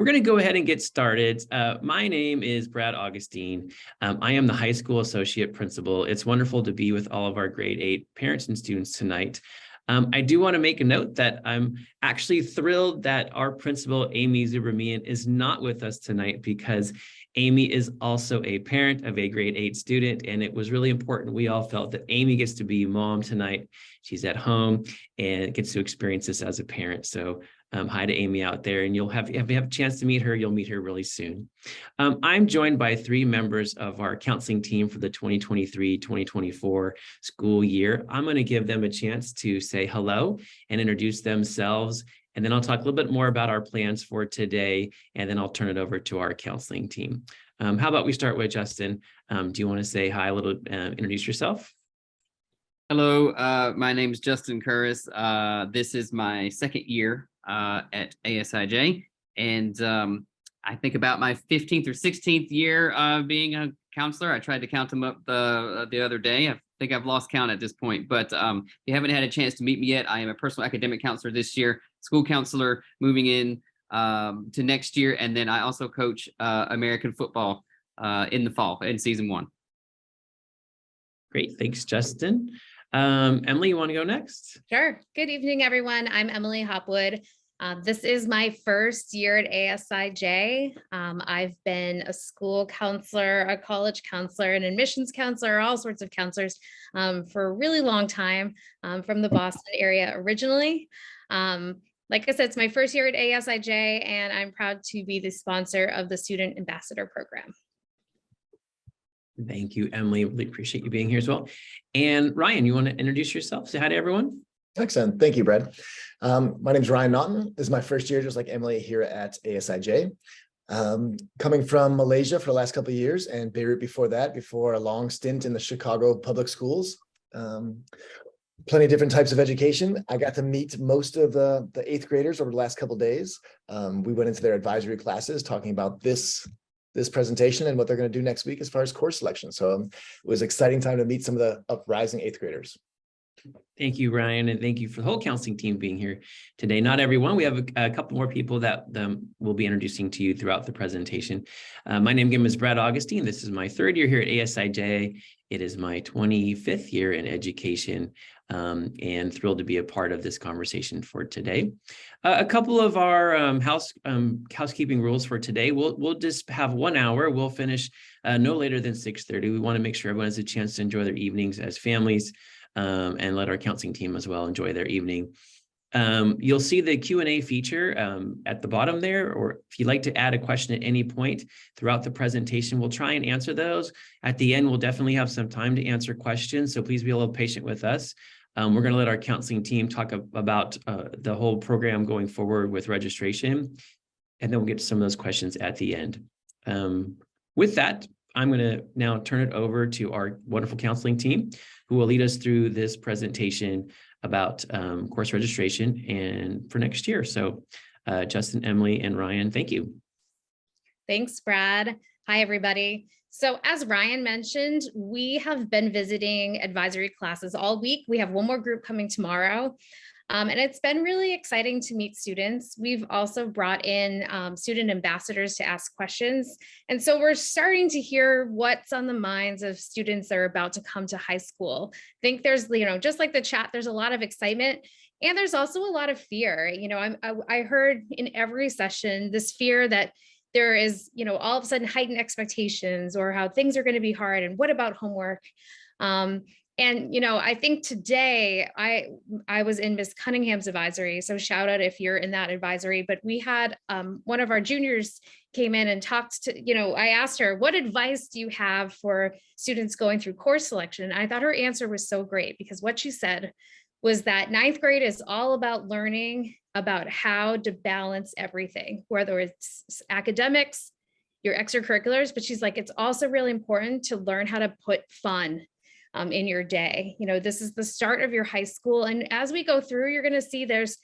We're going to go ahead and get started. My name is Brad Augustine. I am the high school associate principal. It's wonderful to be with all of our grade 8 parents and students tonight. I do want to make a note that I'm actually thrilled that our principal, Amy Zubramian, is not with us tonight because Amy is also a parent of a grade 8 student, and it was really important. We all felt that Amy gets to be mom tonight. She's at home and gets to experience this as a parent. So hi to Amy out there, and if you have a chance to meet her, you'll meet her really soon. I'm joined by 3 members of our counseling team for the 2023-2024 school year. I'm going to give them a chance to say hello and introduce themselves, and then I'll talk a little bit more about our plans for today, and then I'll turn it over to our counseling team. How about we start with Justin? Do you want to say hi a little, introduce yourself? Hello, my name is Justin Curris. This is my second year at ASIJ, and I think about my 15th or 16th year being a counselor. I tried to count them up the other day. I think I've lost count at this point, but if you haven't had a chance to meet me yet, I am a personal academic counselor this year, school counselor moving in to next year, and then I also coach American football in the fall in season 1. Great, thanks, Justin. Emily, you want to go next? Sure. Good evening, everyone. I'm Emily Hopwood. This is my first year at ASIJ. I've been a school counselor, a college counselor, an admissions counselor, all sorts of counselors for a really long time, from the Boston area originally. Like I said, it's my first year at ASIJ, and I'm proud to be the sponsor of the Student Ambassador Program. Thank you, Emily. Really appreciate you being here as well. And Ryan, you want to introduce yourself? Say hi to everyone. Excellent. Thank you, Brad. My name is Ryan Naughton. This is my first year, just like Emily, here at ASIJ. Coming from Malaysia for the last couple of years and Beirut before that, before a long stint in the Chicago public schools. Plenty of different types of education. I got to meet most of the 8th graders over the last couple of days. We went into their advisory classes talking about this presentation and what they're going to do next week as far as course selection. So it was an exciting time to meet some of the uprising 8th graders. Thank you, Ryan, and thank you for the whole counseling team being here today. Not everyone. We have a couple more people that we'll be introducing to you throughout the presentation. My name again is Brad Augustine. This is my 3rd year here at ASIJ. It is my 25th year in education, and thrilled to be a part of this conversation for today. A couple of our housekeeping rules for today. We'll just have 1 hour. We'll finish no later than 6:30. We want to make sure everyone has a chance to enjoy their evenings as families, and let our counseling team as well enjoy their evening. You'll see the Q&A feature at the bottom there, or if you'd like to add a question at any point throughout the presentation, we'll try and answer those. At the end, we'll definitely have some time to answer questions, so please be a little patient with us. We're going to let our counseling team talk about the whole program going forward with registration, and then we'll get to some of those questions at the end. With that, I'm going to now turn it over to our wonderful counseling team, who will lead us through this presentation about course registration and for next year. So Justin, Emily, and Ryan, thank you. Thanks, Brad. Hi, everybody. So as Ryan mentioned, we have been visiting advisory classes all week. We have one more group coming tomorrow. And it's been really exciting to meet students. We've also brought in student ambassadors to ask questions. And so we're starting to hear what's on the minds of students that are about to come to high school. I think there's, just like the chat, there's a lot of excitement, and there's also a lot of fear. I heard in every session this fear that there is, all of a sudden heightened expectations, or how things are going to be hard, and what about homework? And, I think today I was in Miss Cunningham's advisory, so shout out if you're in that advisory, but we had one of our juniors came in and talked to, I asked her, what advice do you have for students going through course selection? And I thought her answer was so great, because what she said was that 9th grade is all about learning about how to balance everything, whether it's academics, your extracurriculars, but she's like, it's also really important to learn how to put fun in your day. This is the start of your high school. And as we go through, you're going to see there's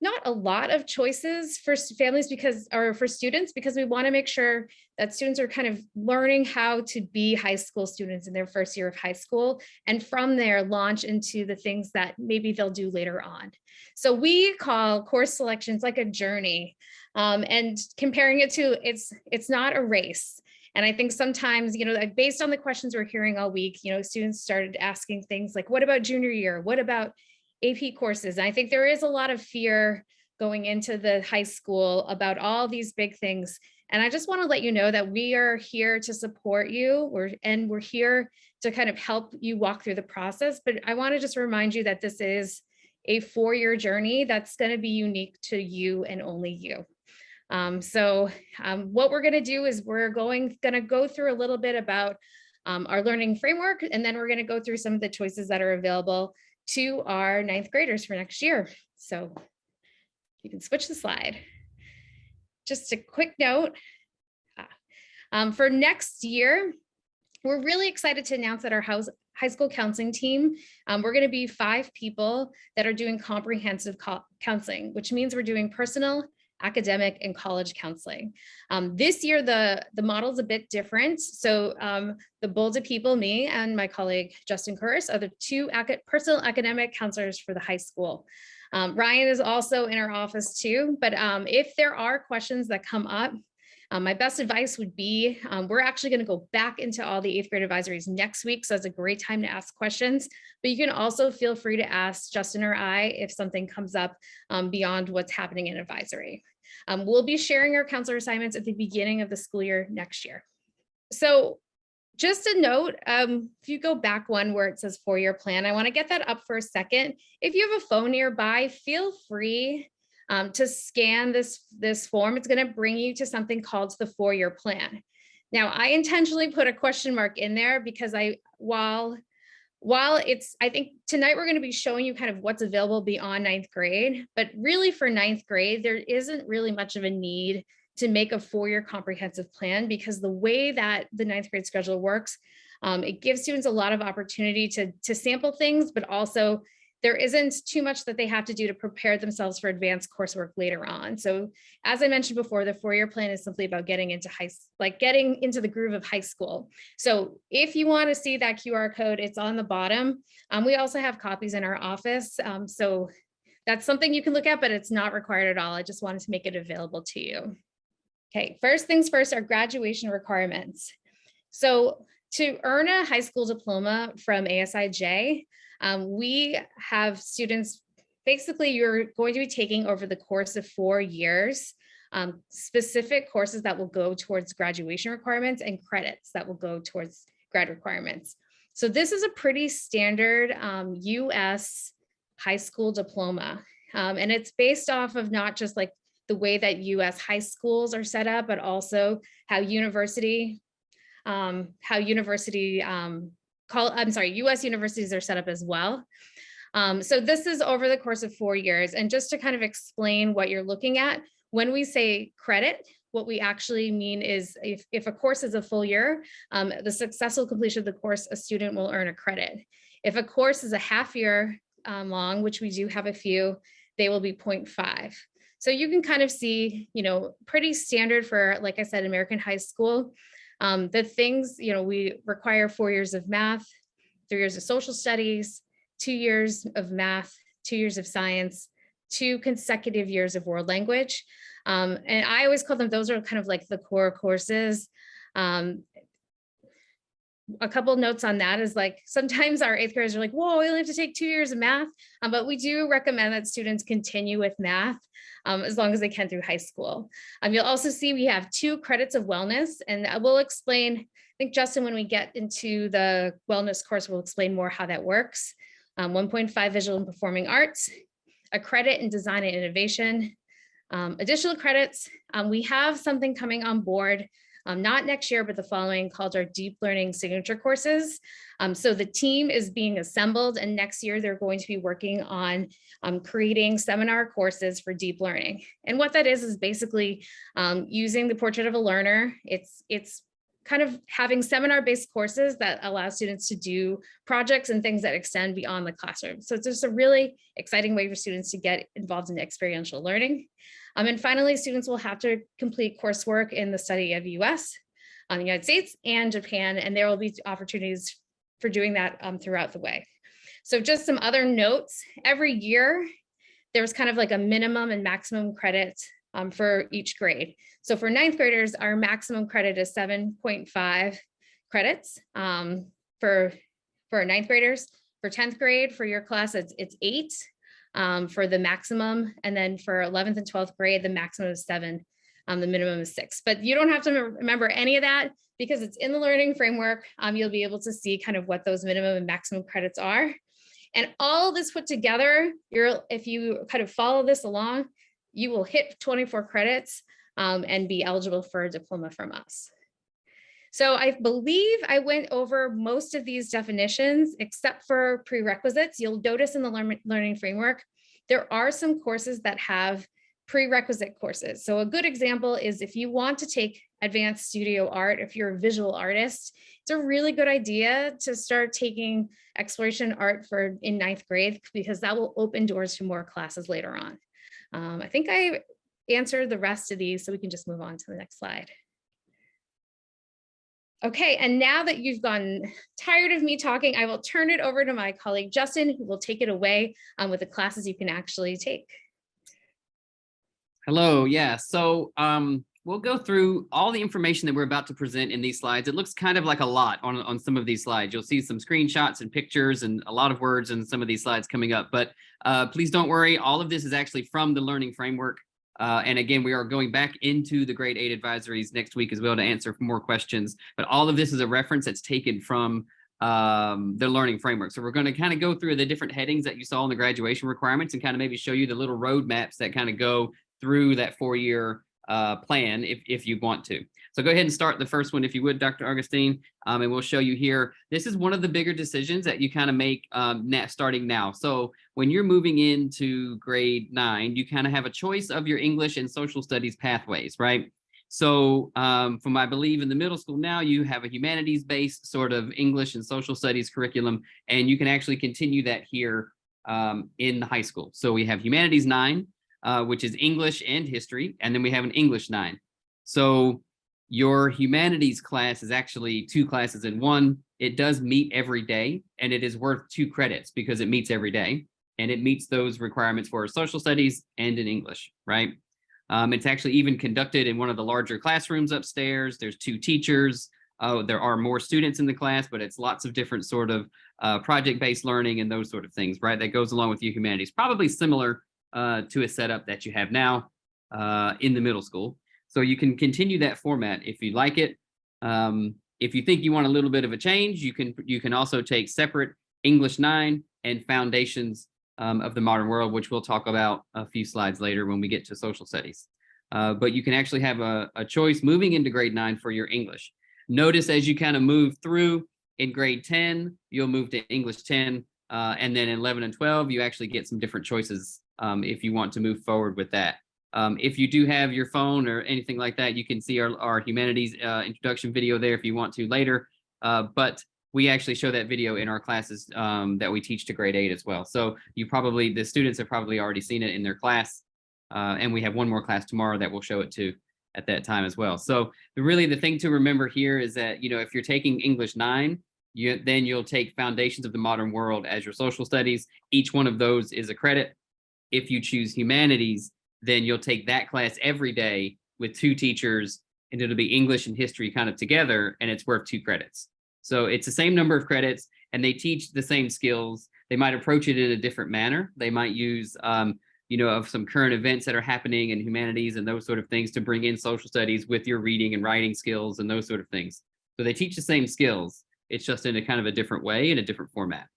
not a lot of choices for families or for students, because we want to make sure that students are kind of learning how to be high school students in their first year of high school, and from there launch into the things that maybe they'll do later on. So we call course selections like a journey, and comparing it to it's not a race. And I think sometimes, like based on the questions we're hearing all week, students started asking things like, what about junior year? What about AP courses? And I think there is a lot of fear going into the high school about all these big things. And I just want to let you know that we are here to support you. We're here to kind of help you walk through the process. But I want to just remind you that this is a 4-year journey that's going to be unique to you and only you. What we're going to do is we're going to go through a little bit about our learning framework, and then we're going to go through some of the choices that are available to our 9th graders for next year. So you can switch the slide. Just a quick note, for next year, we're really excited to announce that our high school counseling team, we're going to be 5 people that are doing comprehensive counseling, which means we're doing personal, academic, and college counseling. This year, the model is a bit different. So the bolder people, me and my colleague, Justin Curtis, are the 2 personal academic counselors for the high school. Ryan is also in our office too, but if there are questions that come up, my best advice would be, we're actually going to go back into all the 8th grade advisories next week. So it's a great time to ask questions, but you can also feel free to ask Justin or I if something comes up beyond what's happening in advisory. We'll be sharing our counselor assignments at the beginning of the school year next year. So just a note, if you go back one where it says 4-year plan, I want to get that up for a second. If you have a phone nearby, feel free to scan this form. It's going to bring you to something called the 4-year plan. Now, I intentionally put a question mark in there because while I think tonight we're going to be showing you kind of what's available beyond 9th grade, but really for 9th grade, there isn't really much of a need to make a 4-year comprehensive plan, because the way that the 9th grade schedule works, it gives students a lot of opportunity to sample things, but also there isn't too much that they have to do to prepare themselves for advanced coursework later on. So as I mentioned before, the 4-year plan is simply about getting into getting into the groove of high school. So if you want to see that QR code, it's on the bottom. We also have copies in our office. So that's something you can look at, but it's not required at all. I just wanted to make it available to you. Okay, first things first, our graduation requirements. So to earn a high school diploma from ASIJ, we have students, basically you're going to be taking over the course of 4 years, specific courses that will go towards graduation requirements and credits that will go towards grad requirements. So this is a pretty standard US high school diploma. And it's based off of not just like the way that US high schools are set up, but also how US universities are set up as well. So this is over the course of 4 years. And just to kind of explain what you're looking at, when we say credit, what we actually mean is if a course is a full year, the successful completion of the course, a student will earn a credit. If a course is a half year long, which we do have a few, they will be 0.5. So you can kind of see, pretty standard for, like I said, American high school. The things, we require 4 years of math, 3 years of social studies, 2 years of math, 2 years of science, 2 consecutive years of world language. And I always call them, those are kind of like the core courses. A couple of notes on that is like, sometimes our 8th graders are like, whoa, we only have to take 2 years of math. But we do recommend that students continue with math as long as they can through high school. You'll also see we have 2 credits of wellness, and we'll explain, I think Justin, when we get into the wellness course, we'll explain more how that works. 1.5 visual and performing arts, a credit in design and innovation, additional credits. We have something coming on board, not next year, but the following, called our deep learning signature courses. So the team is being assembled, and next year they're going to be working on creating seminar courses for deep learning. And what that is basically using the portrait of a learner. It's kind of having seminar-based courses that allow students to do projects and things that extend beyond the classroom. So it's just a really exciting way for students to get involved in experiential learning. And finally, students will have to complete coursework in the study of US, the United States, and Japan, and there will be opportunities for doing that throughout the way. So just some other notes. Every year, there's kind of like a minimum and maximum credit for each grade. So for ninth graders, our maximum credit is 7.5 credits for ninth graders. For 10th grade, for your class, it's 8 for the maximum. And then for 11th and 12th grade, the maximum is 7, the minimum is 6. But you don't have to remember any of that because it's in the learning framework. You'll be able to see kind of what those minimum and maximum credits are. And all this put together, if you kind of follow this along, you will hit 24 credits and be eligible for a diploma from us. So I believe I went over most of these definitions except for prerequisites. You'll notice in the learning framework, there are some courses that have prerequisite courses. So a good example is if you want to take advanced studio art, if you're a visual artist, it's a really good idea to start taking exploration art in 9th grade because that will open doors to more classes later on. I think I answered the rest of these, so we can just move on to the next slide. Okay, and now that you've gotten tired of me talking, I will turn it over to my colleague Justin, who will take it away with the classes you can actually take. Hello, yeah, so we'll go through all the information that we're about to present in these slides. It looks kind of like a lot on some of these slides. You'll see some screenshots and pictures and a lot of words in some of these slides coming up, but please don't worry. All of this is actually from the learning framework. And again, we are going back into the grade 8 advisories next week as well to answer more questions, but all of this is a reference that's taken from the learning framework. So we're going to kind of go through the different headings that you saw in the graduation requirements and kind of maybe show you the little roadmaps that kind of go through that 4-year plan if you want to. So go ahead and start the first one if you would, Dr. Augustine, and we'll show you here. This is one of the bigger decisions that you kind of make starting now. So when you're moving into grade 9, you kind of have a choice of your English and social studies pathways, right? So from I believe in the middle school now, you have a humanities-based sort of English and social studies curriculum, and you can actually continue that here in the high school. So we have Humanities 9, which is English and history, and then we have an English 9. So your humanities class is actually 2 classes in one. It does meet every day, and it is worth 2 credits because it meets every day, and it meets those requirements for social studies and in English, right? It's actually even conducted in one of the larger classrooms upstairs. There's 2 teachers. There are more students in the class, but it's lots of different sort of project-based learning and those sort of things, right? That goes along with your humanities, probably similar to a setup that you have now in the middle school. So you can continue that format if you like it. If you think you want a little bit of a change, you can also take separate English 9 and Foundations of the Modern World, which we'll talk about a few slides later when we get to social studies. But you can actually have a choice moving into grade 9 for your English. Notice as you kind of move through in grade 10, you'll move to English 10, and then in 11 and 12, you actually get some different choices if you want to move forward with that. If you do have your phone or anything like that, you can see our humanities introduction video there if you want to later. But we actually show that video in our classes that we teach to grade 8 as well. So the students have probably already seen it in their class. And we have one more class tomorrow that we'll show it to at that time as well. So really the thing to remember here is that, if you're taking English 9, then you'll take Foundations of the Modern World as your social studies. Each one of those is a credit. If you choose humanities, then you'll take that class every day with 2 teachers, and it'll be English and history kind of together, and it's worth 2 credits. So it's the same number of credits, and they teach the same skills. They might approach it in a different manner. They might use, of some current events that are happening in humanities and those sort of things to bring in social studies with your reading and writing skills and those sort of things. So they teach the same skills. It's just in a kind of a different way, in a different format.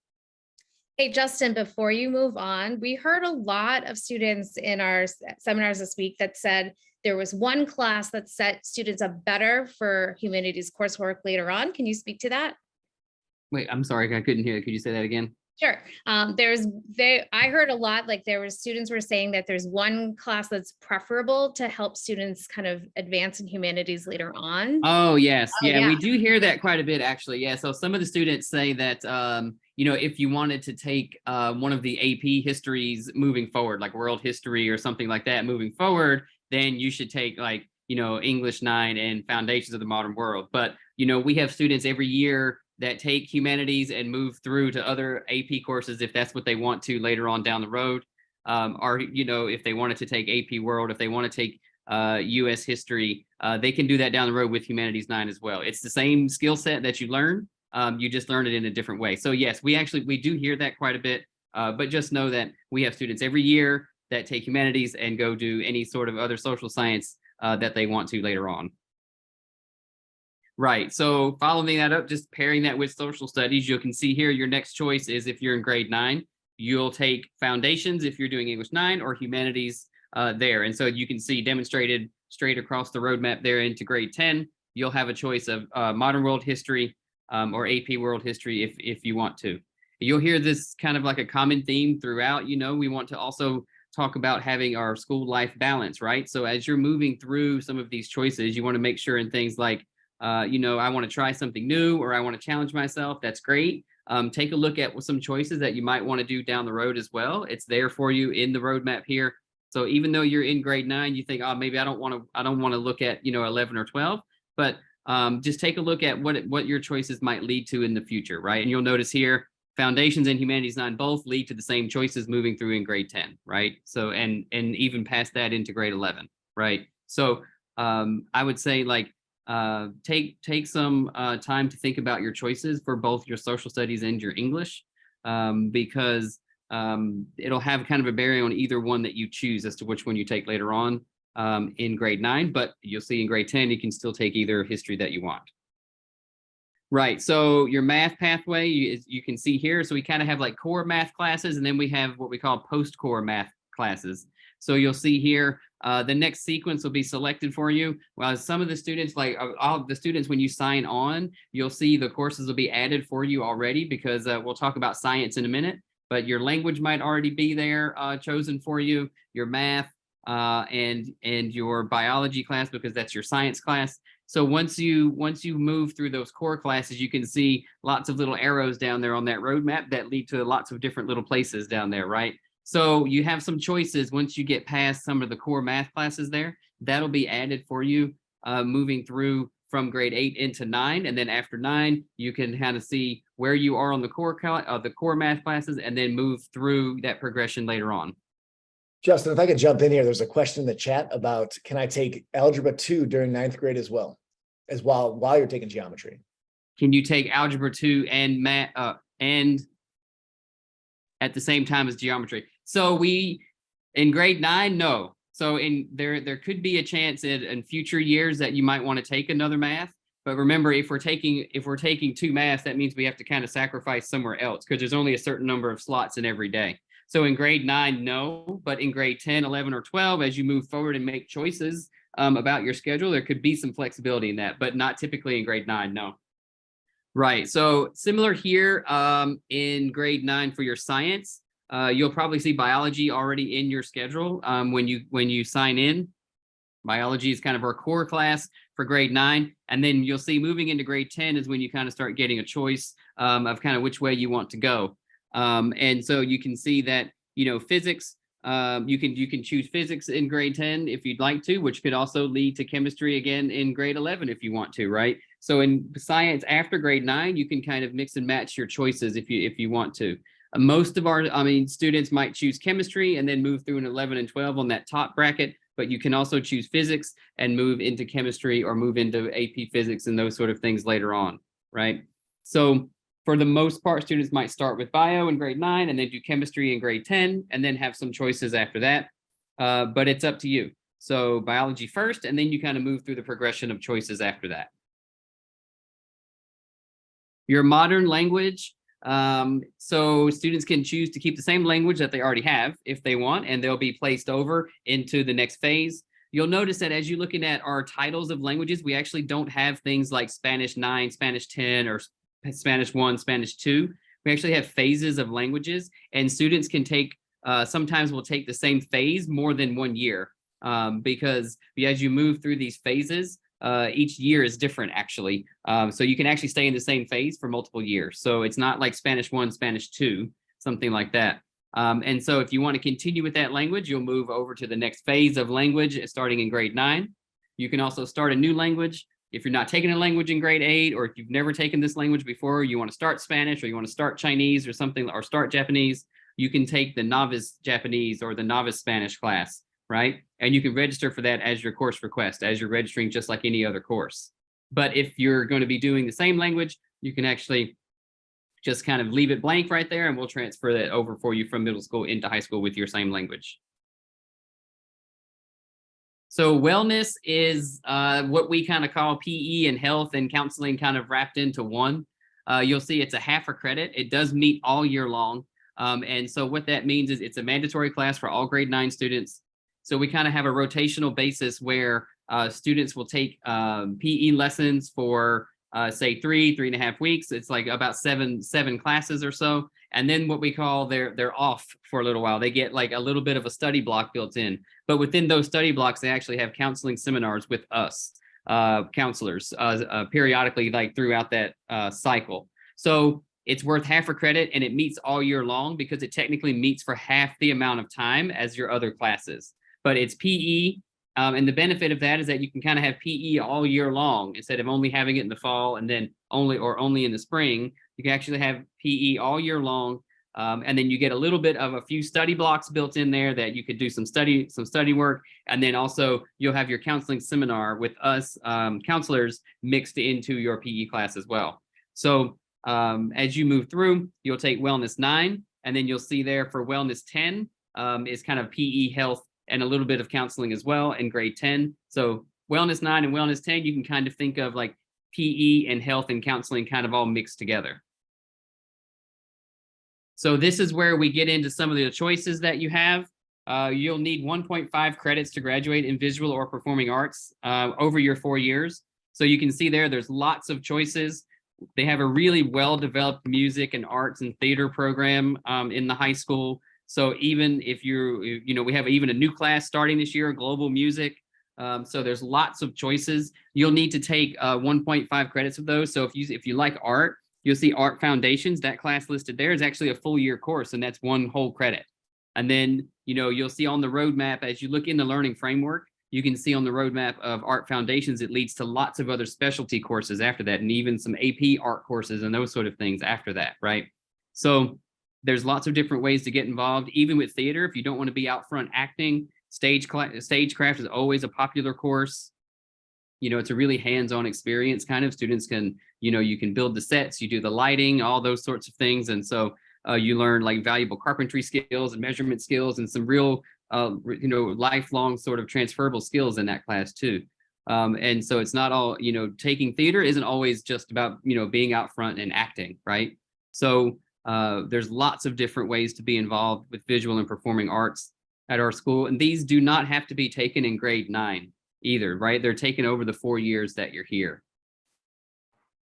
Hey, Justin, before you move on, we heard a lot of students in our seminars this week that said there was one class that set students up better for humanities coursework later on. Can you speak to that? Wait, I'm sorry, I couldn't hear it. Could you say that again? Sure. I heard a lot, like students were saying that there's one class that's preferable to help students kind of advance in humanities later on. Oh, yes. Oh, Yeah, yeah. we do hear that quite a bit, actually. Yeah. So some of the students say that, if you wanted to take one of the AP histories moving forward, like world history or something like that moving forward, then you should take like, English 9 and Foundations of the Modern World. But, we have students every year that take humanities and move through to other AP courses if that's what they want to later on down the road. Or, if they wanted to take AP World, if they want to take US history, they can do that down the road with Humanities 9 as well. It's the same skill set that you learn. You just learn it in a different way. So yes, we do hear that quite a bit, but just know that we have students every year that take humanities and go do any sort of other social science that they want to later on. Right. So following that up, just pairing that with social studies, you can see here your next choice is if you're in grade 9, you'll take Foundations if you're doing English 9 or Humanities there. And so you can see demonstrated straight across the roadmap there into grade 10, you'll have a choice of Modern World History or AP World History if you want to. You'll hear this kind of like a common theme throughout. We want to also talk about having our school life balance, right? So as you're moving through some of these choices, you want to make sure in things like, I want to try something new or I want to challenge myself. That's great. Take a look at some choices that you might want to do down the road as well. It's there for you in the roadmap here. So even though you're in grade 9, you think, oh, maybe I don't want to look at, 11 or 12, but just take a look at what your choices might lead to in the future, right? And you'll notice here, Foundations and Humanities 9 both lead to the same choices moving through in grade 10, right? So, and even past that into grade 11, right? So I would say like, take some time to think about your choices for both your social studies and your English, because it'll have kind of a bearing on either one that you choose as to which one you take later on in grade 9, but you'll see in grade 10, you can still take either history that you want. Right, so your math pathway, you can see here, so we kind of have like core math classes, and then we have what we call post-core math classes. So you'll see here, the next sequence will be selected for you. Well, some of the students, like all the students, when you sign on, you'll see the courses will be added for you already because we'll talk about science in a minute, but your language might already be there chosen for you, your math and your biology class, because that's your science class. So once you move through those core classes, you can see lots of little arrows down there on that roadmap that lead to lots of different little places down there, right? So you have some choices once you get past some of the core math classes there. That'll be added for you moving through from grade 8 into 9. And then after 9, you can kind of see where you are on the core math classes and then move through that progression later on. Justin, if I could jump in here, there's a question in the chat about, can I take Algebra 2 during 9th grade as well, while you're taking geometry? Can you take Algebra 2 and math and at the same time as geometry? So in grade 9, no. So there could be a chance in future years that you might want to take another math. But remember, if we're taking 2 maths, that means we have to kind of sacrifice somewhere else because there's only a certain number of slots in every day. So in grade 9, no, but in grade 10, 11, or 12, as you move forward and make choices about your schedule, there could be some flexibility in that, but not typically in grade 9, no. Right, so similar here in grade 9 for your science, you'll probably see biology already in your schedule when you sign in. Biology is kind of our core class for grade 9, and then you'll see moving into grade 10 is when you kind of start getting a choice of kind of which way you want to go. And so you can see that, physics, you can choose physics in grade 10 if you'd like to, which could also lead to chemistry again in grade 11 if you want to, right? So in science after grade 9, you can kind of mix and match your choices if you want to. Most of our, students might choose chemistry and then move through in 11 and 12 on that top bracket, but you can also choose physics and move into chemistry or move into AP physics and those sort of things later on, right? So for the most part, students might start with bio in grade 9 and then do chemistry in grade 10 and then have some choices after that. But it's up to you. So biology first, and then you kind of move through the progression of choices after that. Your modern language. So students can choose to keep the same language that they already have if they want, and they'll be placed over into the next phase. You'll notice that as you're looking at our titles of languages, we actually don't have things like Spanish 9, Spanish 10, or Spanish 1, Spanish 2. We actually have phases of languages, and students can take, sometimes will take the same phase more than 1 year, because as you move through these phases, each year is different actually. So you can actually stay in the same phase for multiple years. So it's not like Spanish 1, Spanish 2, something like that. And so if you want to continue with that language, you'll move over to the next phase of language starting in grade 9. You can also start a new language. If you're not taking a language in grade 8, or if you've never taken this language before, you want to start Spanish, or you want to start Chinese or something, or start Japanese, you can take the novice Japanese or the novice Spanish class, right? And you can register for that as your course request, as you're registering just like any other course. But if you're going to be doing the same language, you can actually just kind of leave it blank right there, and we'll transfer that over for you from middle school into high school with your same language. So wellness is what we kind of call PE and health and counseling kind of wrapped into one. You'll see it's a half a credit. It does meet all year long. And so what that means is it's a mandatory class for all grade 9 students. So we kind of have a rotational basis where students will take PE lessons for say 3.5 weeks. It's like about seven classes or so. And then what we call they're off for a little while. They get like a little bit of a study block built in. But within those study blocks, they actually have counseling seminars with us, counselors, periodically, like throughout that cycle. So it's worth half a credit, and it meets all year long because it technically meets for half the amount of time as your other classes. But it's PE. And the benefit of that is that you can kind of have PE all year long instead of only having it in the fall and then only in the spring. You can actually have PE all year long. And then you get a little bit of a few study blocks built in there that you could do some study work. And then also you'll have your counseling seminar with us counselors mixed into your PE class as well. So as you move through, you'll take Wellness 9, and then you'll see there for Wellness 10 is kind of PE, health, and a little bit of counseling as well in grade 10. So Wellness 9 and Wellness 10, you can kind of think of like PE and health and counseling kind of all mixed together. So this is where we get into some of the choices that you have. You'll need 1.5 credits to graduate in visual or performing arts over your 4 years. So you can see there's lots of choices. They have a really well-developed music and arts and theater program in the high school. So even if we have even a new class starting this year, global music. So there's lots of choices. You'll need to take 1.5 credits of those. So if you like art, you'll see Art Foundations. That class listed there is actually a full year course, and that's 1 whole credit. And then you'll see on the roadmap, as you look in the learning framework, you can see on the roadmap of Art Foundations, it leads to lots of other specialty courses after that, and even some AP art courses and those sort of things after that, right? So there's lots of different ways to get involved. Even with theater, if you don't want to be out front acting, stagecraft is always a popular course. It's a really hands-on experience kind of. Students can, you can build the sets, you do the lighting, all those sorts of things. And so you learn like valuable carpentry skills and measurement skills and some real, lifelong sort of transferable skills in that class too. And so it's not all, taking theater isn't always just about, being out front and acting, right? So there's lots of different ways to be involved with visual and performing arts at our school. And these do not have to be taken in grade 9 either, right? They're taken over the 4 years that you're here.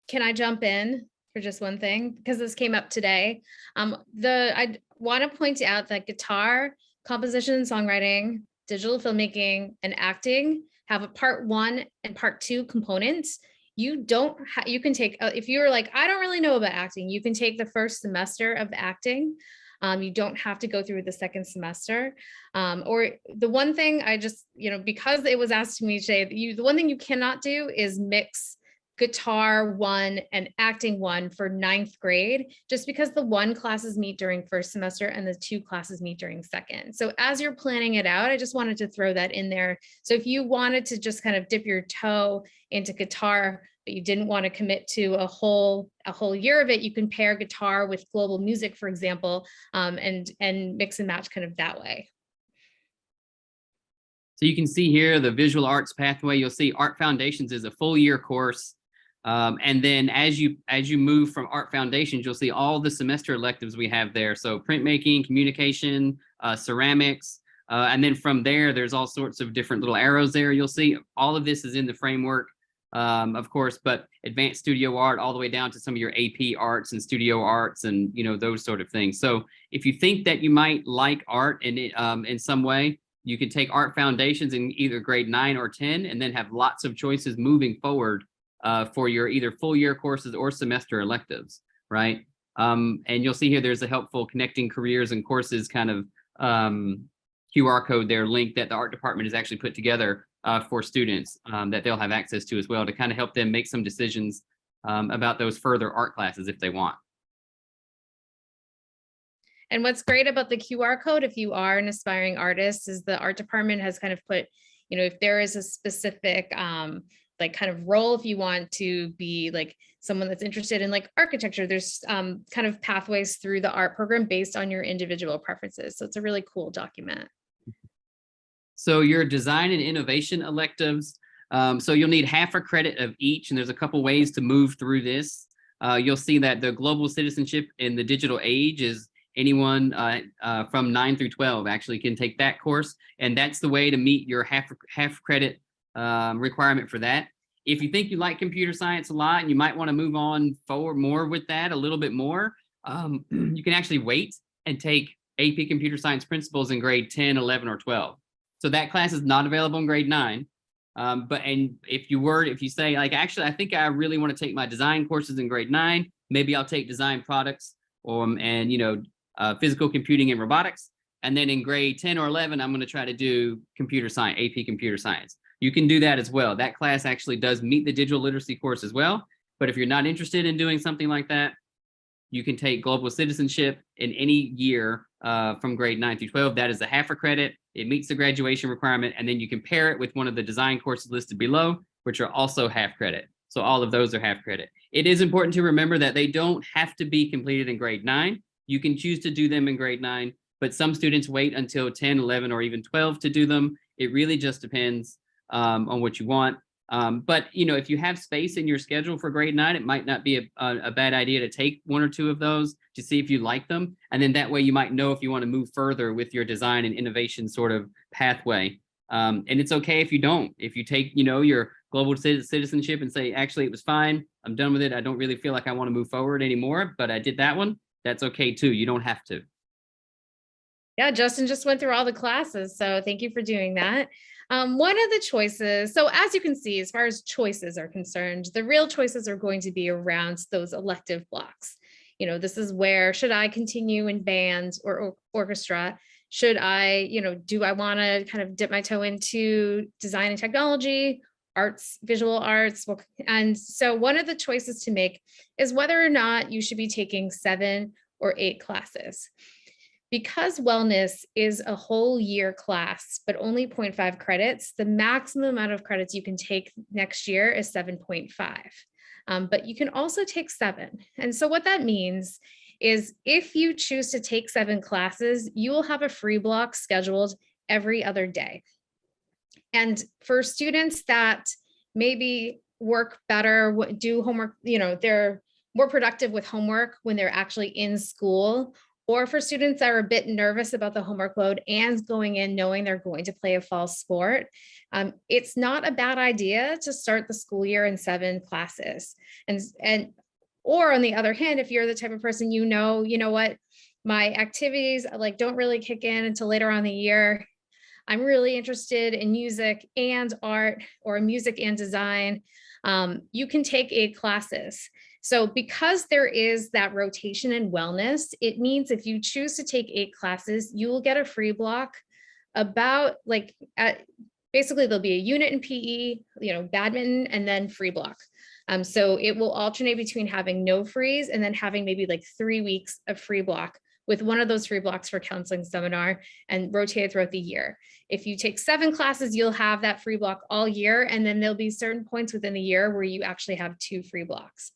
Can I jump in for just one thing? Because this came up today. I want to point out that guitar, composition, songwriting, digital filmmaking, and acting have a part 1 and part 2 components. You can take, if you're like, I don't really know about acting, you can take the first semester of acting. You don't have to go through the second semester. Or the one thing I just, because it was asked to me today, the one thing you cannot do is mix guitar 1 and acting 1 for 9th grade, just because the 1 classes meet during first semester and the 2 classes meet during second. So as you're planning it out, I just wanted to throw that in there. So if you wanted to just kind of dip your toe into guitar, but you didn't want to commit to a whole year of it, you can pair guitar with global music, for example, and mix and match kind of that way. So you can see here the visual arts pathway. You'll see Art Foundations is a full year course. And then as you move from Art Foundations, you'll see all the semester electives we have there. So printmaking, communication, ceramics. And then from there, there's all sorts of different little arrows there. You'll see all of this is in the framework. of course, but advanced studio art all the way down to some of your AP arts and studio arts and, you know, those sort of things. So if you think that you might like art in some way, you can take art foundations in either grade 9 or 10, and then have lots of choices moving forward for your either full year courses or semester electives, right? And you'll see here there's a helpful connecting careers and courses kind of QR code there, link that the art department has actually put together for students that they'll have access to as well, to kind of help them make some decisions about those further art classes if they want. And what's great about the QR code, if you are an aspiring artist, is the art department has kind of put, you know, if there is a specific like kind of role, if you want to be like someone that's interested in like architecture, there's kind of pathways through the art program based on your individual preferences. So it's a really cool document. So your design and innovation electives, so you'll need half a credit of each, and there's a couple ways to move through this. You'll see that the global citizenship in the digital age is anyone from 9 through 12 actually can take that course, and that's the way to meet your half credit requirement for that. If you think you like computer science a lot and you might want to move on forward more with that a little bit more, you can actually wait and take AP Computer Science Principles in grade 10, 11, or 12. So that class is not available in grade 9. And if you say like, actually, I think I really want to take my design courses in grade 9, maybe I'll take design products and, you know, physical computing and robotics. And then in grade 10 or 11, I'm going to try to do computer science, AP Computer Science. You can do that as well. That class actually does meet the digital literacy course as well. But if you're not interested in doing something like that, you can take global citizenship in any year from grade 9 through 12. That is a half a credit. It meets the graduation requirement. And then you can pair it with one of the design courses listed below, which are also half credit. So all of those are half credit. It is important to remember that they don't have to be completed in grade 9. You can choose to do them in grade 9, but some students wait until 10, 11, or even 12 to do them. It really just depends on what you want. But, you know, if you have space in your schedule for grade 9, it might not be a bad idea to take one or two of those to see if you like them. And then that way you might know if you want to move further with your design and innovation sort of pathway. And it's okay if you don't. If you take, you know, your global citizenship and say, actually, it was fine, I'm done with it, I don't really feel like I want to move forward anymore, but I did that one, that's okay too. You don't have to. Yeah, Justin just went through all the classes, so thank you for doing that. One of the choices, so as you can see, as far as choices are concerned, the real choices are going to be around those elective blocks. You know, this is where, should I continue in band or orchestra? Should I, you know, do I want to kind of dip my toe into design and technology, arts, visual arts? And so one of the choices to make is whether or not you should be taking 7 or 8 classes. Because wellness is a whole year class, but only 0.5 credits, the maximum amount of credits you can take next year is 7.5. But you can also take 7. And so what that means is if you choose to take 7 classes, you will have a free block scheduled every other day. And for students that maybe work better, do homework, you know, they're more productive with homework when they're actually in school, or for students that are a bit nervous about the homework load and going in knowing they're going to play a fall sport, it's not a bad idea to start the school year in 7 classes. Or on the other hand, if you're the type of person, you know what, my activities like don't really kick in until later on in the year. I'm really interested in music and art, or music and design. You can take 8 classes. So because there is that rotation in wellness, it means if you choose to take 8 classes, you will get a free block about basically there'll be a unit in PE, you know, badminton, and then free block. So it will alternate between having no frees and then having maybe like 3 weeks of free block, with one of those free blocks for counseling seminar, and rotated throughout the year. If you take 7 classes, you'll have that free block all year. And then there'll be certain points within the year where you actually have 2 free blocks.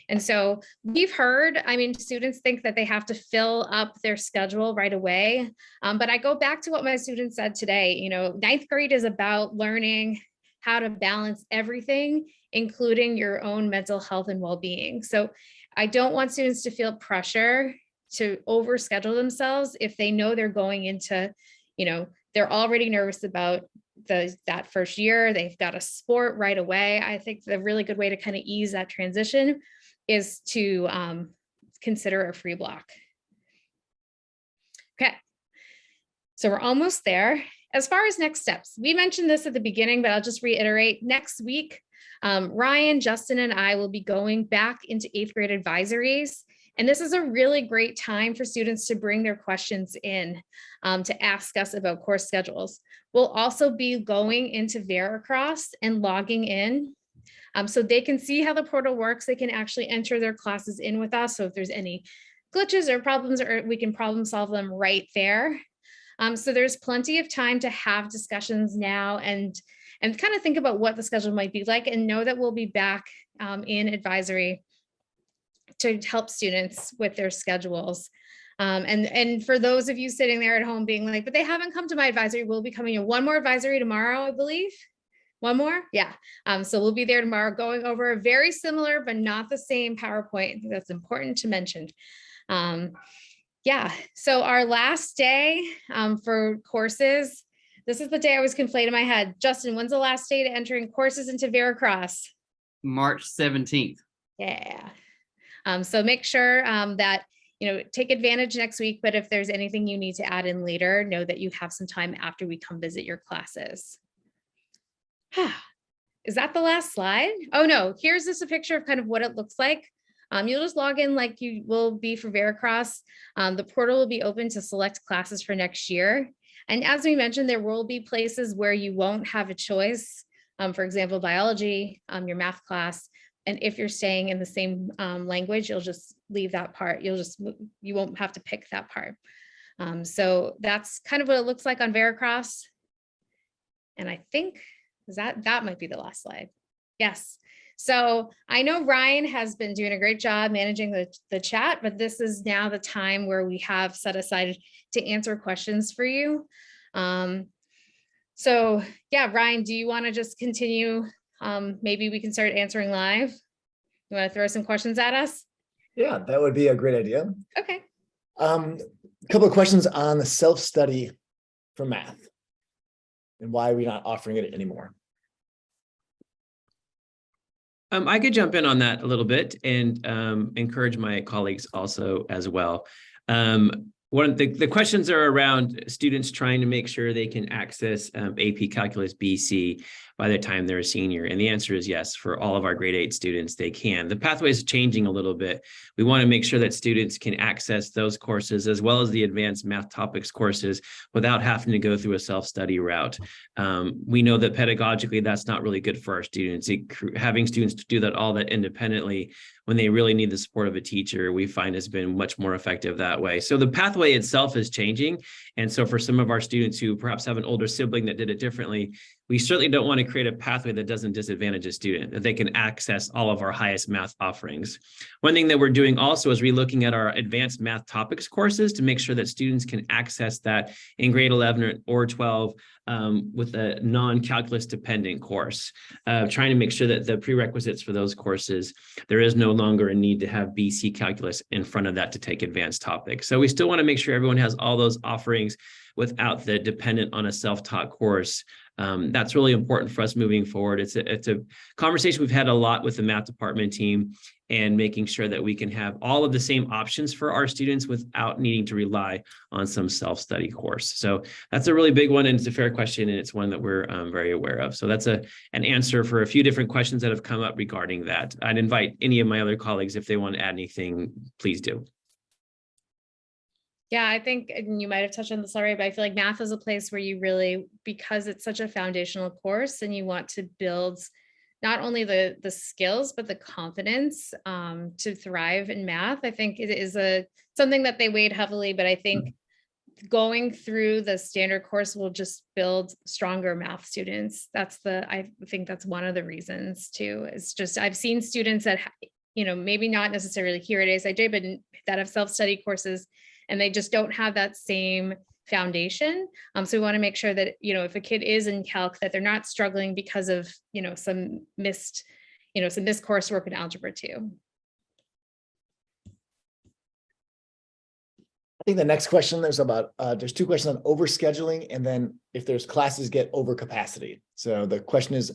And so we've heard, I mean, students think that they have to fill up their schedule right away. But I go back to what my students said today, you know, 9th grade is about learning how to balance everything, including your own mental health and well-being. So I don't want students to feel pressure to overschedule themselves if they know they're going into, you know, they're already nervous about that first year, they've got a sport right away. I think the really good way to kind of ease that transition is to consider a free block. Okay, so we're almost there. As far as next steps, we mentioned this at the beginning, but I'll just reiterate. Next week, Ryan, Justin, and I will be going back into 8th grade advisories. And this is a really great time for students to bring their questions in to ask us about course schedules. We'll also be going into Veracross and logging in so they can see how the portal works. They can actually enter their classes in with us. So if there's any glitches or problems, or we can problem solve them right there. So there's plenty of time to have discussions now and kind of think about what the schedule might be like, and know that we'll be back in advisory to help students with their schedules. And for those of you sitting there at home being like, but they haven't come to my advisory, we'll be coming in one more advisory tomorrow, I believe. One more? Yeah. So we'll be there tomorrow going over a very similar, but not the same PowerPoint. I think that's important to mention. Yeah, so our last day for courses, this is the day I always conflate in my head. Justin, when's the last day to entering courses into Veracross? March 17th. Yeah. So make sure that, take advantage next week, but if there's anything you need to add in later, know that you have some time after we come visit your classes. Is that the last slide? Oh no, here's just a picture of kind of what it looks like. You'll just log in like you will be for Veracross. The portal will be open to select classes for next year. And as we mentioned, there will be places where you won't have a choice. For example, biology, your math class. And if you're staying in the same language, you'll just leave that part. You won't have to pick that part. So that's kind of what it looks like on Veracross. And I think that might be the last slide. Yes. So I know Ryan has been doing a great job managing the chat, but this is now the time where we have set aside to answer questions for you. So yeah, Ryan, do you want to just continue? Maybe we can start answering live. You want to throw some questions at us? Yeah, that would be a great idea. Okay. A couple of questions on the self-study for math and why we're not offering it anymore. I could jump in on that a little bit and encourage my colleagues also as well. One of the questions are around students trying to make sure they can access AP Calculus BC by the time they're a senior. And the answer is yes, for all of our grade 8 students, they can. The pathway is changing a little bit. We want to make sure that students can access those courses as well as the advanced math topics courses without having to go through a self-study route. We know that pedagogically, that's not really good for our students. Having students do that independently when they really need the support of a teacher, we find has been much more effective that way. So the pathway itself is changing. And so for some of our students who perhaps have an older sibling that did it differently, we certainly don't want to create a pathway that doesn't disadvantage a student, that they can access all of our highest math offerings. One thing that we're doing also is relooking at our advanced math topics courses to make sure that students can access that in grade 11 or 12 with a non-calculus dependent course, trying to make sure that the prerequisites for those courses, there is no longer a need to have BC calculus in front of that to take advanced topics. So we still want to make sure everyone has all those offerings without the dependent on a self-taught course. That's really important for us moving forward. It's a conversation we've had a lot with the math department team and making sure that we can have all of the same options for our students without needing to rely on some self-study course. So that's a really big one, and it's a fair question, and it's one that we're very aware of. So that's an answer for a few different questions that have come up regarding that. I'd invite any of my other colleagues, if they want to add anything, please do. Yeah, I think, and you might have touched on this already, but I feel like math is a place where you really, because it's such a foundational course and you want to build not only the skills, but the confidence to thrive in math. I think it is something that they weighed heavily, but I think going through the standard course will just build stronger math students. I think that's one of the reasons too. It's just, I've seen students that, maybe not necessarily here at ASIJ, but that have self-study courses, and they just don't have that same foundation. So we want to make sure that, if a kid is in calc, that they're not struggling because of, some missed coursework in algebra 2. I think the next question, there's two questions on overscheduling, and then if there's classes get over capacity. So the question is,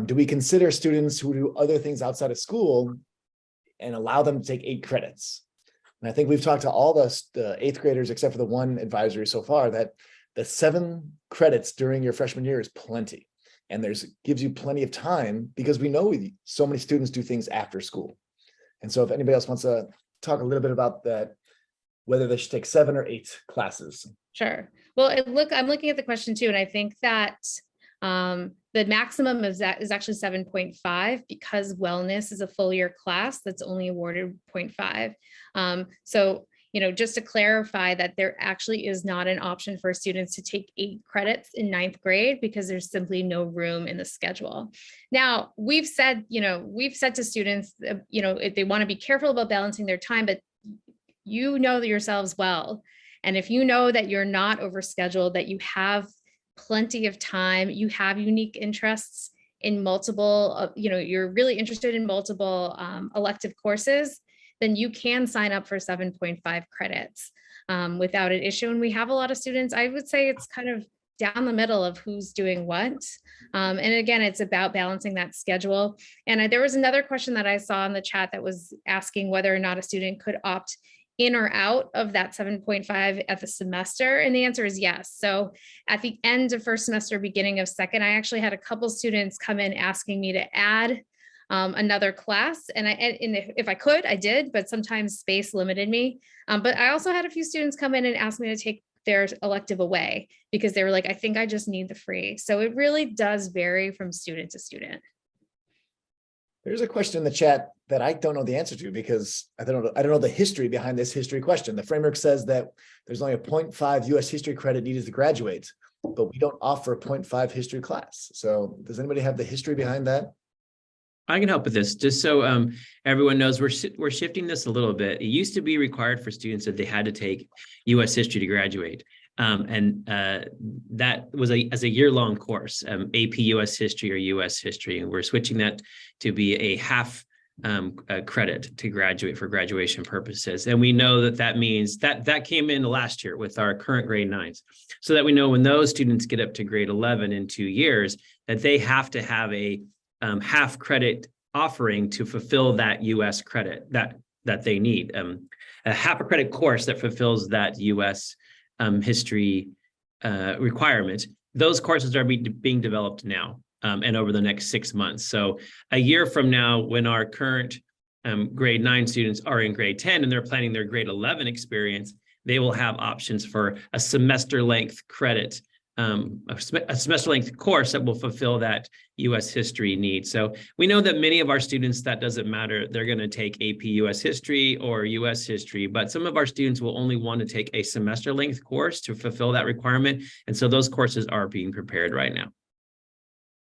do we consider students who do other things outside of school and allow them to take 8 credits? And I think we've talked to all the 8th graders, except for the one advisory so far, that the 7 credits during your freshman year is plenty. And gives you plenty of time, because we know so many students do things after school. And so if anybody else wants to talk a little bit about that, whether they should take 7 or 8 classes. Sure. Well, I'm looking at the question too, and I think that the maximum is actually 7.5, because wellness is a full year class that's only awarded 0.5. So, just to clarify that there actually is not an option for students to take 8 credits in 9th grade, because there's simply no room in the schedule. Now, we've said to students, if they want to be careful about balancing their time, but you know yourselves well. And if you know that you're not overscheduled, that you have plenty of time, you have unique interests in multiple, you're really interested in multiple elective courses, then you can sign up for 7.5 credits without an issue. And we have a lot of students, I would say it's kind of down the middle of who's doing what. And again, it's about balancing that schedule. And there was another question that I saw in the chat that was asking whether or not a student could opt in or out of that 7.5 at the semester. And the answer is yes. So at the end of first semester, beginning of second, I actually had a couple students come in asking me to add another class. And if I could, I did, but sometimes space limited me. But I also had a few students come in and ask me to take their elective away, because they were like, I think I just need the free. So it really does vary from student to student. There's a question in the chat that I don't know the answer to, because I don't know the history behind this history question. The framework says that there's only a 0.5 US history credit needed to graduate, but we don't offer a 0.5 history class. So does anybody have the history behind that? I can help with this, just so everyone knows. We're shifting this a little bit. It used to be required for students that they had to take U.S. history to graduate. That was as a year-long course, AP US history or US history, and we're switching that to be a half credit to graduate for graduation purposes. And we know that means that came in last year with our current grade 9s, so that we know when those students get up to grade 11 in 2 years, that they have to have a half credit offering to fulfill that US credit that they need, a half a credit course that fulfills that US history requirement. Those courses are being developed now and over the next 6 months. So a year from now, when our current grade 9 students are in grade 10 and they're planning their grade 11 experience, they will have options for a semester length credit, a semester length course that will fulfill that US history need. So we know that many of our students, that doesn't matter. They're going to take AP US history or US history, but some of our students will only want to take a semester length course to fulfill that requirement. And so those courses are being prepared right now.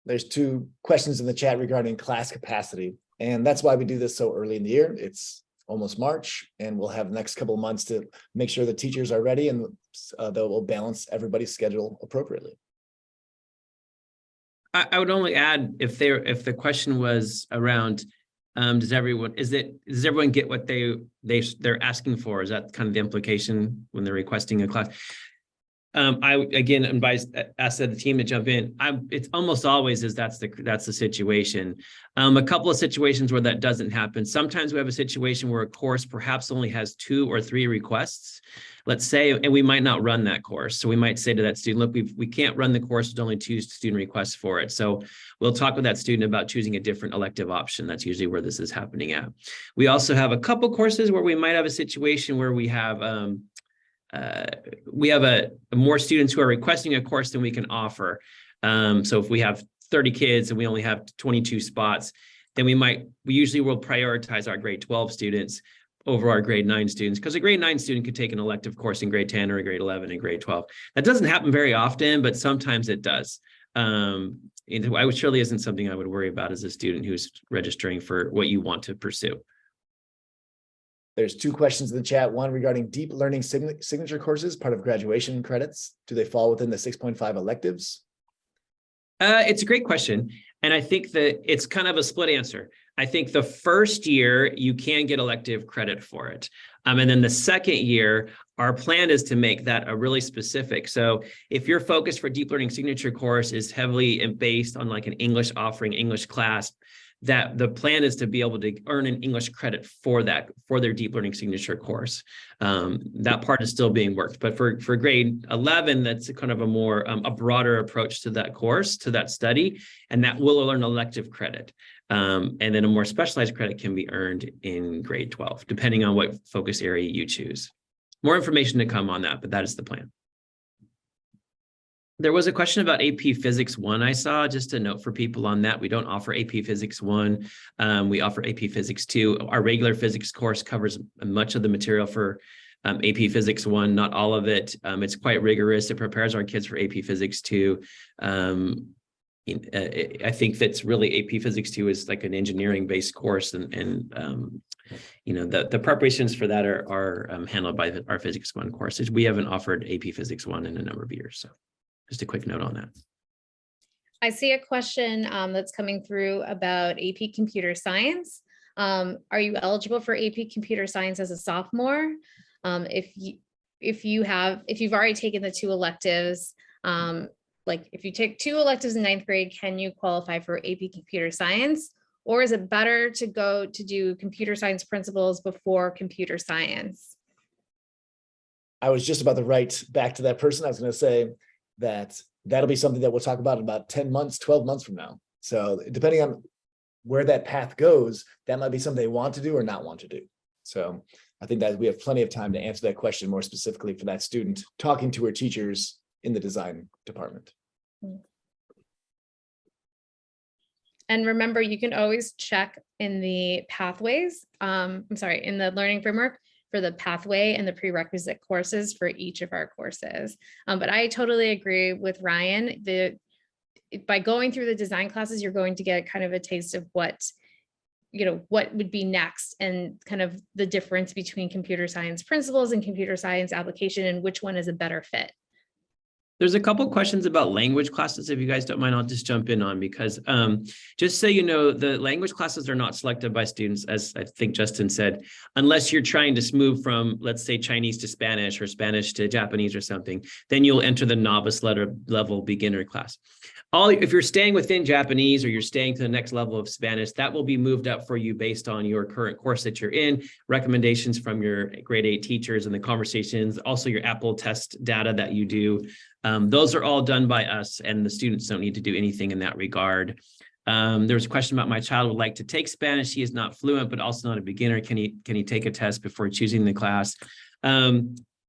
There's 2 questions in the chat regarding class capacity, and that's why we do this so early in the year. It's almost March, and we'll have the next couple of months to make sure the teachers are ready, and that will balance everybody's schedule appropriately. I would only add, if the question was around, does everyone get what they're asking for? Is that kind of the implication when they're requesting a class? I again ask the team to jump in. It's almost always that's the situation. A couple of situations where that doesn't happen. Sometimes we have a situation where a course perhaps only has 2 or 3 requests, let's say, and we might not run that course. So we might say to that student, look, we can't run the course with only 2 student requests for it. So we'll talk with that student about choosing a different elective option. That's usually where this is happening at. We also have a couple courses where we might have a situation where we have more students who are requesting a course than we can offer. So if we have 30 kids and we only have 22 spots, then we usually will prioritize our grade 12 students over our grade 9 students, because a grade 9 student could take an elective course in grade 10 or a grade 11 and grade 12. That doesn't happen very often, but sometimes it does. It surely isn't something I would worry about as a student who's registering for what you want to pursue. There's 2 questions in the chat. One regarding deep learning signature courses, part of graduation credits. Do they fall within the 6.5 electives? It's a great question. And I think that it's kind of a split answer. I think the first year you can get elective credit for it. And then the second year, our plan is to make that a really specific. So if your focus for deep learning signature course is heavily based on like an English offering, English class, that the plan is to be able to earn an English credit for that, for their deep learning signature course. That part is still being worked, but for grade 11, that's kind of a more, a broader approach to that course, to that study, and that will earn elective credit. And then a more specialized credit can be earned in grade 12, depending on what focus area you choose. More information to come on that, but that is the plan. There was a question about AP Physics 1 I saw. Just a note for people on that. We don't offer AP Physics 1. We offer AP Physics 2. Our regular physics course covers much of the material for AP Physics 1, not all of it. It's quite rigorous. It prepares our kids for AP Physics 2. I think that's really AP Physics 2 is like an engineering-based course, and you know, the preparations for that are handled by our Physics 1 courses. We haven't offered AP Physics 1 in a number of years, so just a quick note on that. I see a question that's coming through about AP Computer Science. Are you eligible for AP Computer Science as a sophomore? If you've already taken the 2 electives, like if you take 2 electives in 9th grade, can you qualify for AP Computer Science? Or is it better to go to do computer science principles before computer science? I was just about to write back to that person. I was going to say that that'll be something that we'll talk about in about 10 months, 12 months from now. So depending on where that path goes, that might be something they want to do or not want to do. So I think that we have plenty of time to answer that question more specifically for that student talking to her teachers in the design department. And remember, you can always check in the pathways, in the learning framework for the pathway and the prerequisite courses for each of our courses. But I totally agree with Ryan. By going through the design classes, you're going to get kind of a taste of what would be next, and kind of the difference between computer science principles and computer science application, and which one is a better fit. There's a couple questions about language classes. If you guys don't mind, I'll just jump in on, because just so you know, the language classes are not selected by students, as I think Justin said, unless you're trying to move from, let's say, Chinese to Spanish or Spanish to Japanese or something, then you'll enter the novice level beginner class. If you're staying within Japanese or you're staying to the next level of Spanish, that will be moved up for you based on your current course that you're in, recommendations from your grade 8 teachers and the conversations, also your Apple test data that you do. Those are all done by us, and the students don't need to do anything in that regard. There was a question about my child would like to take Spanish. He is not fluent, but also not a beginner. Can he take a test before choosing the class?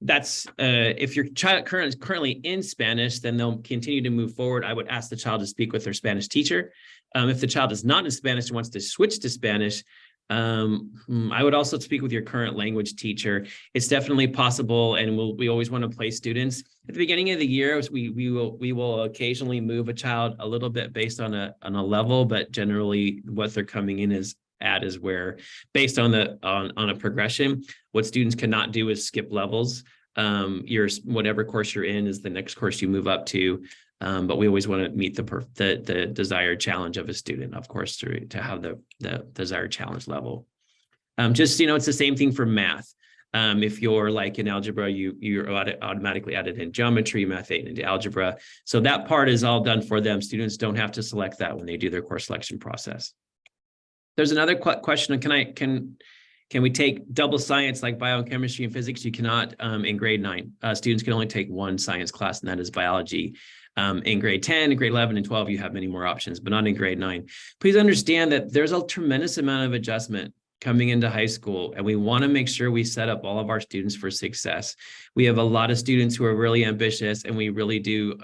That's if your child currently in Spanish, then they'll continue to move forward. I would ask the child to speak with their Spanish teacher. If the child is not in Spanish and wants to switch to Spanish, I would also speak with your current language teacher. It's definitely possible, and we always want to place students at the beginning of the year. We will occasionally move a child a little bit based on a level, but generally what they're coming in is where, based on a progression. What students cannot do is skip levels. Whatever course you're in is the next course you move up to. But we always want to meet the desired challenge of a student, of course, to have the desired challenge level. Just, it's the same thing for math. If you're like in algebra, you're automatically added in geometry, math 8 into algebra. So that part is all done for them. Students don't have to select that when they do their course selection process. There's another question. Can we take double science like biochemistry and physics? You cannot in grade 9. Students can only take one science class, and that is biology. In grade 10, grade 11, and 12, you have many more options, but not in grade 9. Please understand that there's a tremendous amount of adjustment coming into high school, and we want to make sure we set up all of our students for success. We have a lot of students who are really ambitious, and we really do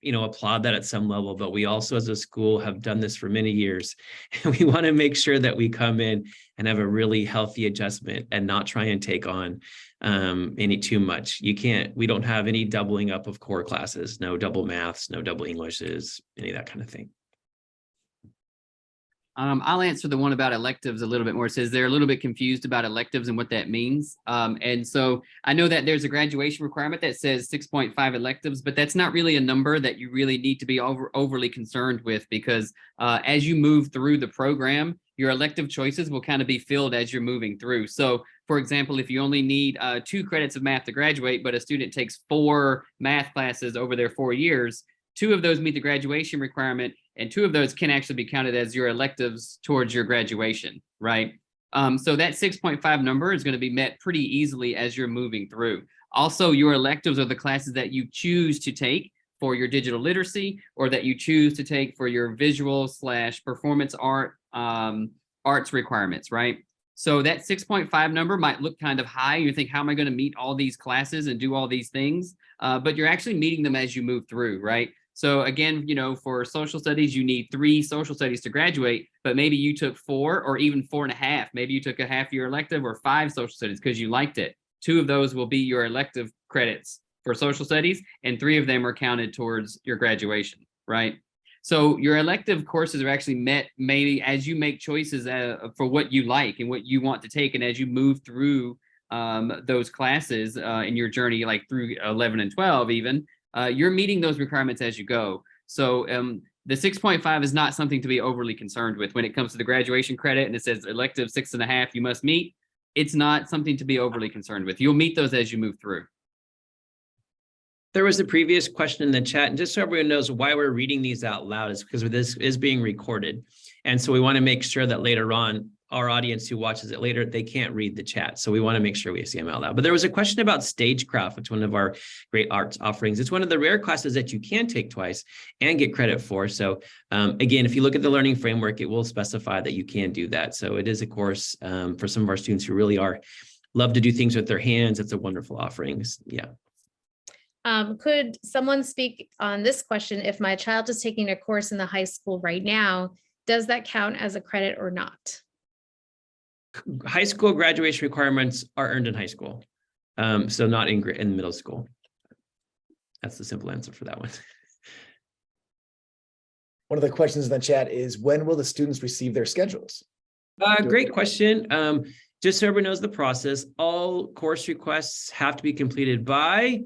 applaud that at some level, but we also as a school have done this for many years, and we want to make sure that we come in and have a really healthy adjustment and not try and take on any too much. We don't have any doubling up of core classes, no double maths, no double Englishes, any of that kind of thing. I'll answer the one about electives a little bit more. It says they're a little bit confused about electives and what that means. And so I know that there's a graduation requirement that says 6.5 electives, but that's not really a number that you really need to be overly concerned with, because as you move through the program, your elective choices will kind of be filled as you're moving through. So for example, if you only need 2 credits of math to graduate, but a student takes 4 math classes over their 4 years, 2 of those meet the graduation requirement, and 2 of those can actually be counted as your electives towards your graduation, right? So that 6.5 number is going to be met pretty easily as you're moving through. Also, your electives are the classes that you choose to take for your digital literacy, or that you choose to take for your visual / performance art arts requirements, right? So that 6.5 number might look kind of high. You think, how am I going to meet all these classes and do all these things? But you're actually meeting them as you move through, right? So again, you know, for social studies, you need 3 social studies to graduate, but maybe you took 4 or even 4.5. Maybe you took a half-year elective or 5 social studies because you liked it. 2 of those will be your elective credits for social studies, and 3 of them are counted towards your graduation, right? So your elective courses are actually met maybe as you make choices for what you like and what you want to take, and as you move through those classes in your journey, like through 11 and 12 even, you're meeting those requirements as you go. So the 6.5 is not something to be overly concerned with when it comes to the graduation credit, and it says elective 6.5 you must meet. It's not something to be overly concerned with. You'll meet those as you move through. There was a previous question in the chat, and just so everyone knows why we're reading these out loud is because this is being recorded. And so we want to make sure that later on, our audience who watches it later, they can't read the chat. So we want to make sure we see them out loud. But there was a question about stagecraft, which is one of our great arts offerings. It's one of the rare classes that you can take twice and get credit for. So again, if you look at the learning framework, it will specify that you can do that. So it is a course for some of our students who really love to do things with their hands. It's a wonderful offering. Yeah. Could someone speak on this question? If my child is taking a course in the high school right now, does that count as a credit or not? High school graduation requirements are earned in high school, so not in middle school. That's the simple answer for that one. One of the questions in the chat is, when will the students receive their schedules? Great question. Just so everyone knows the process, all course requests have to be completed by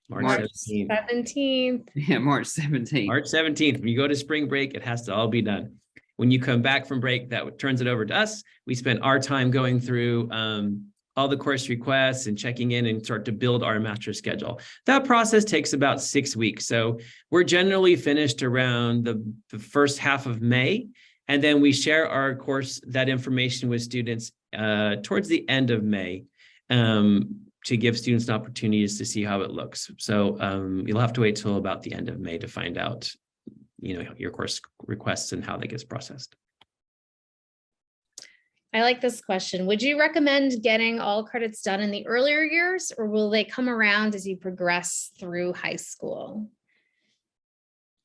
March 17th. 17th. Yeah, March 17th. March 17th. When you go to spring break, it has to all be done. When you come back from break, that turns it over to us. We spend our time going through all the course requests and checking in and start to build our master schedule. That process takes about 6 weeks. So we're generally finished around the first half of May. And then we share our course, that information with students towards the end of May to give students opportunities to see how it looks. So you'll have to wait till about the end of May to find out, your course requests and how that gets processed. I like this question. Would you recommend getting all credits done in the earlier years, or will they come around as you progress through high school?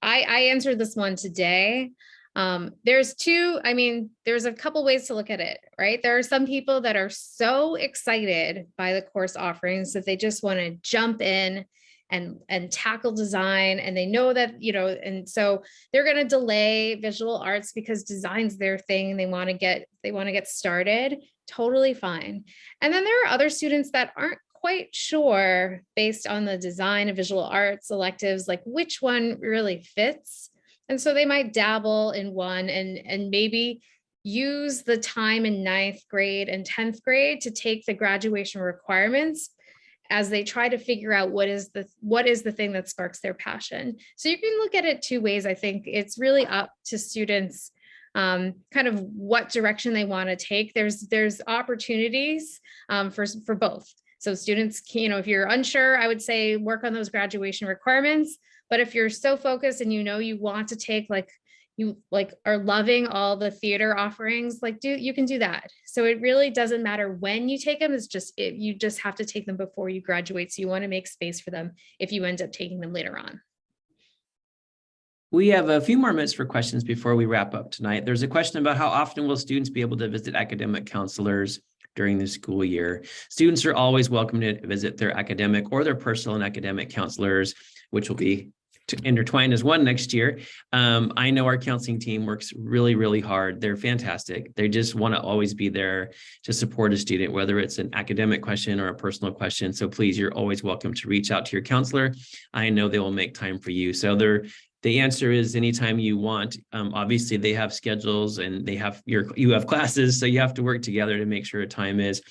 I answered this one today. There's a couple ways to look at it, right? There are some people that are so excited by the course offerings that they just want to jump in and tackle design, and they know that, and so they're going to delay visual arts because design's their thing. They want to get started. Totally fine. And then there are other students that aren't quite sure, based on the design of visual arts electives, like which one really fits. And so they might dabble in one and maybe use the time in 9th grade and 10th grade to take the graduation requirements as they try to figure out what is the thing that sparks their passion. So you can look at it 2 ways. I think it's really up to students kind of what direction they want to take. There's opportunities for both. So students, if you're unsure, I would say work on those graduation requirements. But if you're so focused and you want to take, you are loving all the theater offerings, you can do that. So it really doesn't matter when you take them. You just have to take them before you graduate. So you want to make space for them if you end up taking them later on. We have a few more minutes for questions before we wrap up tonight. There's a question about how often will students be able to visit academic counselors during the school year. Students are always welcome to visit their academic or their personal and academic counselors, which will be to intertwine as one next year. I know our counseling team works really, really hard. They're fantastic. They just want to always be there to support a student, whether it's an academic question or a personal question. So please, you're always welcome to reach out to your counselor. I know they will make time for you. So the answer is anytime you want. Obviously, they have schedules and you have classes, so you have to work together to make sure a time is.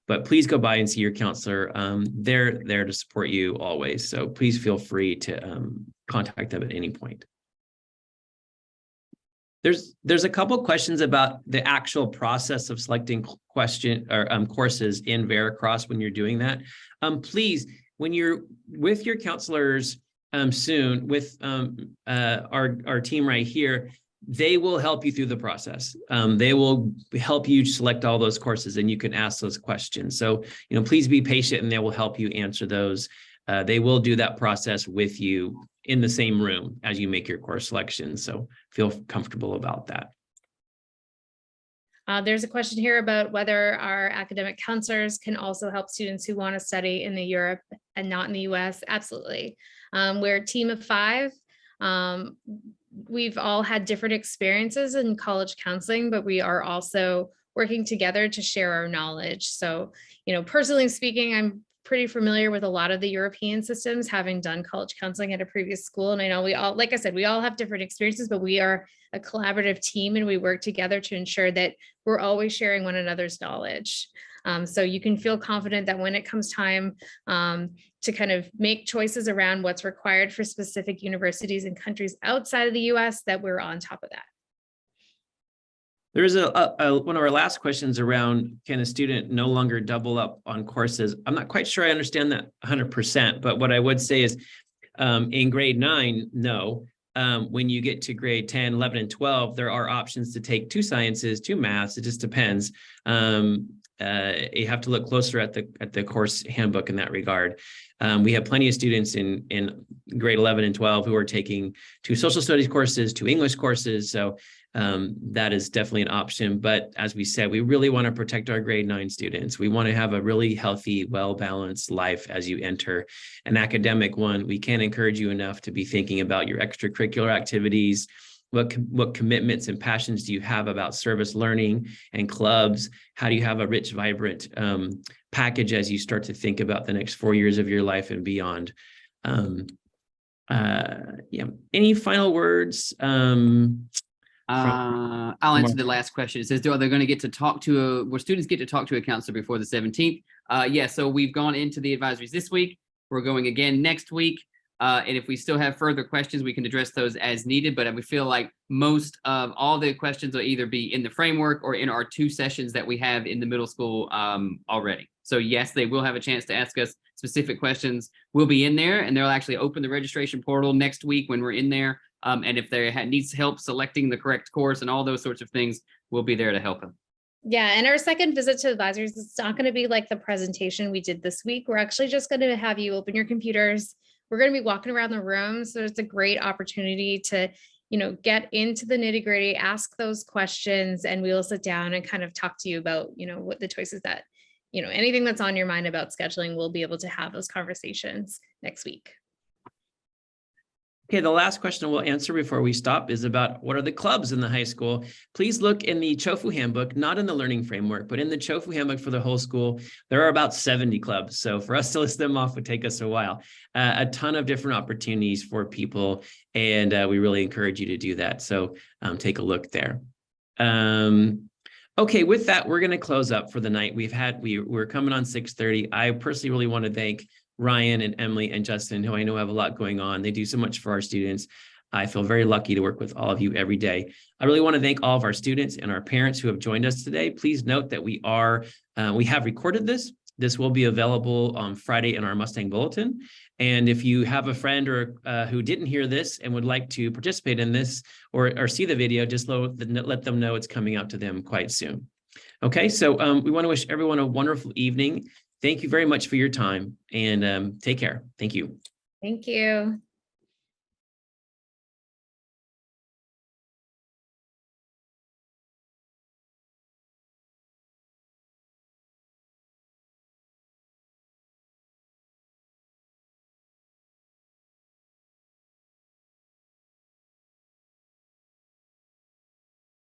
But please go by and see your counselor. They're there to support you always. So please feel free to contact them at any point. There's a couple questions about the actual process of selecting courses in Veracross when you're doing that. Please, when you're with your counselors soon, with our team right here, they will help you through the process. They will help you select all those courses and you can ask those questions. So, please be patient and they will help you answer those. They will do that process with you in the same room as you make your course selection. So feel comfortable about that. There's a question here about whether our academic counselors can also help students who want to study in Europe and not in the US. Absolutely. We're a team of 5. We've all had different experiences in college counseling, but we are also working together to share our knowledge. So, personally speaking, I'm pretty familiar with a lot of the European systems, having done college counseling at a previous school. And I know we all, like I said, we all have different experiences, but we are a collaborative team and we work together to ensure that we're always sharing one another's knowledge. So you can feel confident that when it comes time to kind of make choices around what's required for specific universities and countries outside of the US, that we're on top of that. There's one of our last questions around, can a student no longer double up on courses? I'm not quite sure I understand that 100%, but what I would say is in grade 9, no. When you get to grade 10, 11, and 12, there are options to take 2 sciences, 2 maths. It just depends. You have to look closer at the course handbook in that regard. We have plenty of students in grade 11 and 12 who are taking 2 social studies courses, 2 English courses. So that is definitely an option. But as we said, we really want to protect our grade 9 students. We want to have a really healthy, well-balanced life as you enter an academic one. We can't encourage you enough to be thinking about your extracurricular activities. What commitments and passions do you have about service learning and clubs? How do you have a rich, vibrant package as you start to think about the next 4 years of your life and beyond? Any final words? I'll answer the last question. It says, are they going to get to talk to will students get to talk to a counselor before the 17th? Yeah, so we've gone into the advisories this week. We're going again next week. And if we still have further questions, we can address those as needed. But we feel like most of all the questions will either be in the framework or in our 2 sessions that we have in the middle school already. So yes, they will have a chance to ask us specific questions. We'll be in there and they'll actually open the registration portal next week when we're in there. And if there needs help selecting the correct course and all those sorts of things, we'll be there to help them. Yeah, and our second visit to advisors, it's not going to be like the presentation we did this week. We're actually just going to have you open your computers. We're going to be walking around the room. So it's a great opportunity to, get into the nitty gritty, ask those questions, and we'll sit down and kind of talk to you about, what the choices that, anything that's on your mind about scheduling, we'll be able to have those conversations next week. Okay, the last question we'll answer before we stop is about what are the clubs in the high school. Please look in the CHOFU handbook, not in the learning framework, but in the CHOFU handbook for the whole school. There are about 70 clubs. So for us to list them off would take us a while. A ton of different opportunities for people, and we really encourage you to do that. So take a look there. Okay, with that, we're going to close up for the night. We're coming on 6:30. I personally really want to thank Ryan and Emily and Justin, who I know have a lot going on. They do so much for our students. I feel very lucky to work with all of you every day. I really want to thank all of our students and our parents who have joined us today. Please note that we have recorded this. This will be available on Friday in our Mustang Bulletin. And if you have a friend or who didn't hear this and would like to participate in this or see the video, just let them know it's coming out to them quite soon. Okay, so we want to wish everyone a wonderful evening. Thank you very much for your time and take care. Thank you. Thank you.